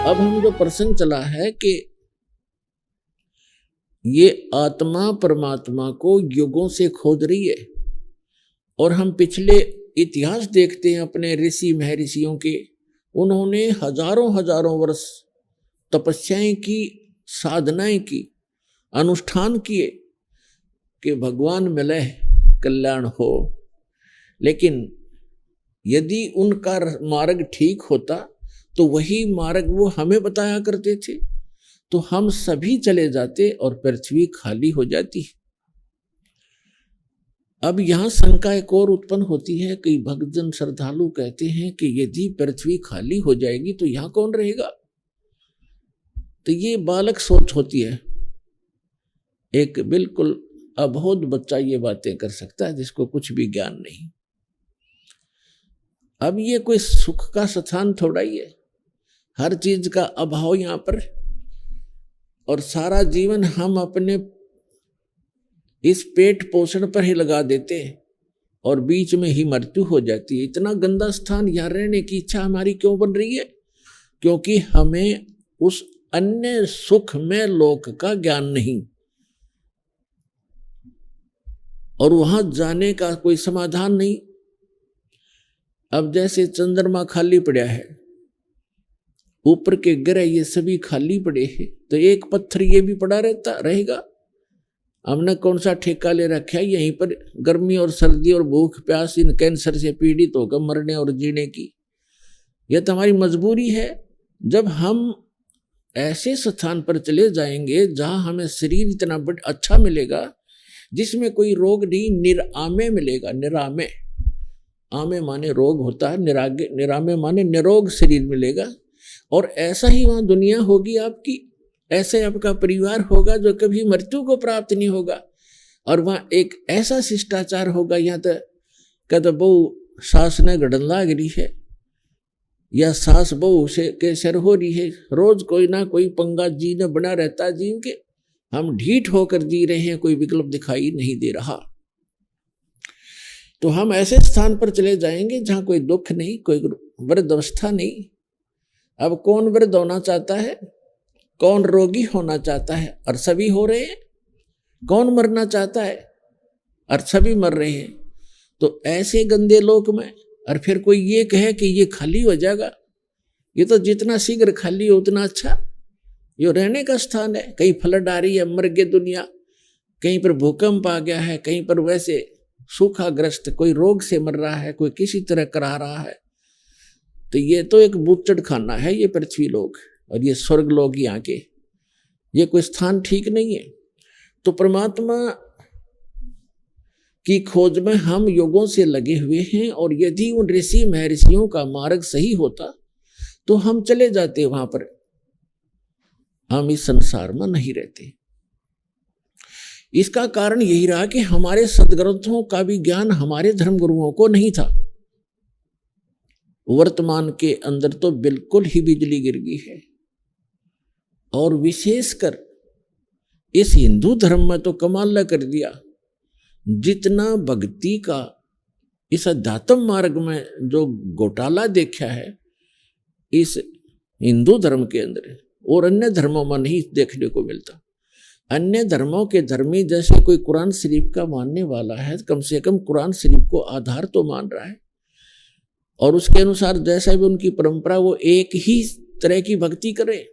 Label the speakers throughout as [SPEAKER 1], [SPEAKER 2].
[SPEAKER 1] अब हम जो प्रसंग चला है कि ये आत्मा परमात्मा को युगों से खोज रही है, और हम पिछले इतिहास देखते हैं अपने ऋषि महर्षियों के। उन्होंने हजारों हजारों वर्ष तपस्याएं की, साधनाएं की, अनुष्ठान किए कि भगवान मिले कल्याण हो। लेकिन यदि उनका मार्ग ठीक होता तो वही मार्ग वो हमें बताया करते थे, तो हम सभी चले जाते और पृथ्वी खाली हो जाती। अब यहां शंका एक और उत्पन्न होती है। कई भक्तजन श्रद्धालु कहते हैं कि यदि पृथ्वी खाली हो जाएगी तो यहां कौन रहेगा। तो ये बालक सोच होती है। एक बिल्कुल अबोध बच्चा ये बातें कर सकता है जिसको कुछ भी ज्ञान नहीं। अब ये कोई सुख का स्थान थोड़ा ही है, हर चीज का अभाव यहां पर, और सारा जीवन हम अपने इस पेट पोषण पर ही लगा देते हैं और बीच में ही मृत्यु हो जाती है। इतना गंदा स्थान यहां रहने की इच्छा हमारी क्यों बन रही है? क्योंकि हमें उस अन्य सुख में लोक का ज्ञान नहीं, और वहां जाने का कोई समाधान नहीं। अब जैसे चंद्रमा खाली पड़ा है, ऊपर के ग्रह ये सभी खाली पड़े हैं, तो एक पत्थर ये भी पड़ा रहेगा। हमने कौन सा ठेका ले रखा है यहीं पर गर्मी और सर्दी और भूख प्यास इन कैंसर से पीड़ित होकर मरने और जीने की। यह तो हमारी मजबूरी है। जब हम ऐसे स्थान पर चले जाएंगे जहां हमें शरीर इतना अच्छा मिलेगा जिसमें कोई रोग नहीं, निरामे मिलेगा। निरामे, आमे माने रोग होता है, निरामे माने निरोग शरीर मिलेगा। और ऐसा ही वहां दुनिया होगी आपकी, ऐसे आपका परिवार होगा जो कभी मृत्यु को प्राप्त नहीं होगा। और वहां एक ऐसा शिष्टाचार होगा, यहाँ तक कद बहु सास ने गड़न लाग रही है या सास बहु से के सर हो रही है, रोज कोई ना कोई पंगा जी ने बना रहता जीव के। हम ढीठ होकर जी रहे हैं, कोई विकल्प दिखाई नहीं दे रहा। तो हम ऐसे स्थान पर चले जाएंगे जहां कोई दुख नहीं, कोई वृद्ध अवस्था नहीं। अब कौन वृद्ध होना चाहता है, कौन रोगी होना चाहता है, और सभी हो रहे हैं। कौन मरना चाहता है, और सभी मर रहे हैं। तो ऐसे गंदे लोक में और फिर कोई ये कहे कि ये खाली हो जाएगा, ये तो जितना शीघ्र खाली हो उतना अच्छा। ये रहने का स्थान है। कहीं फ्लड आ रही है, मर गई दुनिया, कहीं पर भूकंप आ गया है, कहीं पर वैसे सूखाग्रस्त, कोई रोग से मर रहा है, कोई किसी तरह करा रहा है। तो ये तो एक बूचड़ खाना है ये पृथ्वी लोक, और ये स्वर्ग लोक यहाँ के, ये कोई स्थान ठीक नहीं है। तो परमात्मा की खोज में हम युगों से लगे हुए हैं, और यदि उन ऋषि महर्षियों का मार्ग सही होता तो हम चले जाते वहां पर, हम इस संसार में नहीं रहते। इसका कारण यही रहा कि हमारे सदग्रंथों का भी ज्ञान हमारे धर्मगुरुओं को नहीं था। वर्तमान के अंदर तो बिल्कुल ही बिजली गिर गई है, और विशेषकर इस हिंदू धर्म में तो कमाल कर दिया। जितना भक्ति का इस अध्यात्म मार्ग में जो घोटाला देखा है इस हिंदू धर्म के अंदर, और अन्य धर्मों में नहीं देखने को मिलता। अन्य धर्मों के धर्मी जैसे कोई कुरान शरीफ का मानने वाला है, कम से कम कुरान शरीफ को आधार तो मान रहा है, और उसके अनुसार जैसा भी उनकी परंपरा वो एक ही तरह की भक्ति करे।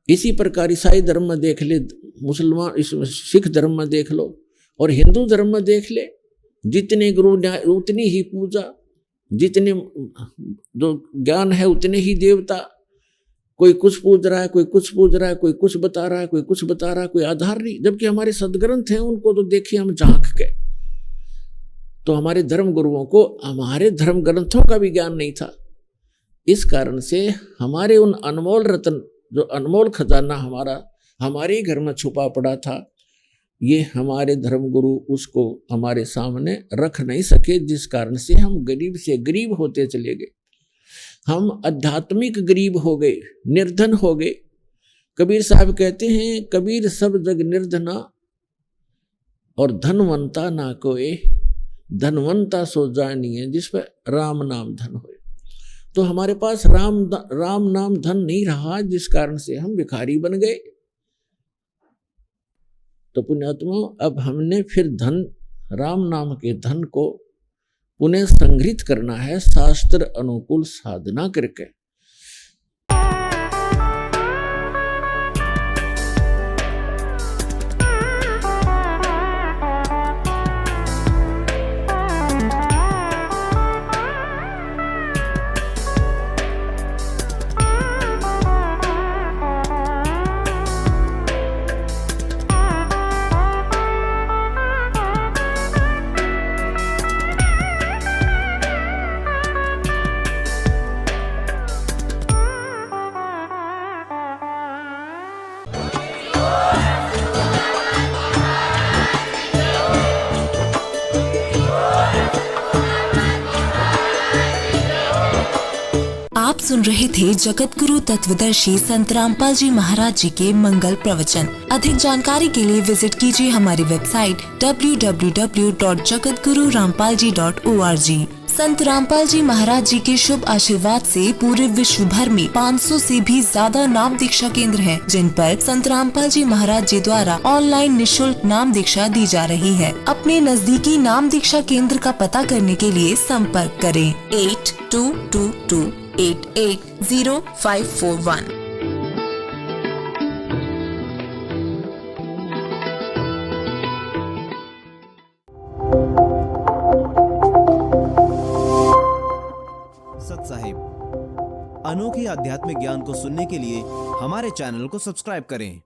[SPEAKER 1] इसी प्रकार ईसाई धर्म में देख ले, मुसलमान सिख धर्म में देख लो, और हिंदू धर्म में देख ले, जितने गुरु उतनी ही पूजा, जितने जो ज्ञान है उतने ही देवता। कोई कुछ पूज रहा है, कोई कुछ पूज रहा है, कोई कुछ बता रहा है, कोई कुछ बता रहा है, कोई आधार नहीं। जबकि हमारे सदग्रंथ हैं, उनको तो देखिए हम झांक के। तो हमारे धर्म गुरुओं को हमारे धर्म ग्रंथों का भी ज्ञान नहीं था। इस कारण से हमारे उन अनमोल रत्न, जो अनमोल खजाना हमारे घर में छुपा पड़ा था, ये हमारे धर्म गुरु उसको हमारे सामने रख नहीं सके, जिस कारण से हम गरीब से गरीब होते चले गए। हम आध्यात्मिक गरीब हो गए, निर्धन हो गए। कबीर साहब कहते हैं, कबीर सब जग निर्धना और धनवंता ना कोई, धनवंता सो जानिए जिस पर राम नाम धन होए। तो हमारे पास राम नाम धन नहीं रहा, जिस कारण से हम भिखारी बन गए। तो पुण्यात्मा, अब हमने फिर धन, राम नाम के धन को पुनः संग्रहित करना है शास्त्र अनुकूल साधना करके।
[SPEAKER 2] आप सुन रहे थे जगत गुरु तत्वदर्शी संत रामपाल जी महाराज जी के मंगल प्रवचन। अधिक जानकारी के लिए विजिट कीजिए हमारी वेबसाइट www.jagatgururampalji.org। संत रामपाल जी महाराज जी के शुभ आशीर्वाद से पूरे विश्व भर में 500 से भी ज्यादा नाम दीक्षा केंद्र हैं, जिन पर संत रामपाल जी महाराज जी द्वारा ऑनलाइन निशुल्क नाम दीक्षा दी जा रही है। अपने नजदीकी नाम दीक्षा केंद्र का पता करने के लिए संपर्क करें 8222880541।
[SPEAKER 3] सत साहिब, अनोखे आध्यात्मिक ज्ञान को सुनने के लिए हमारे चैनल को सब्सक्राइब करें।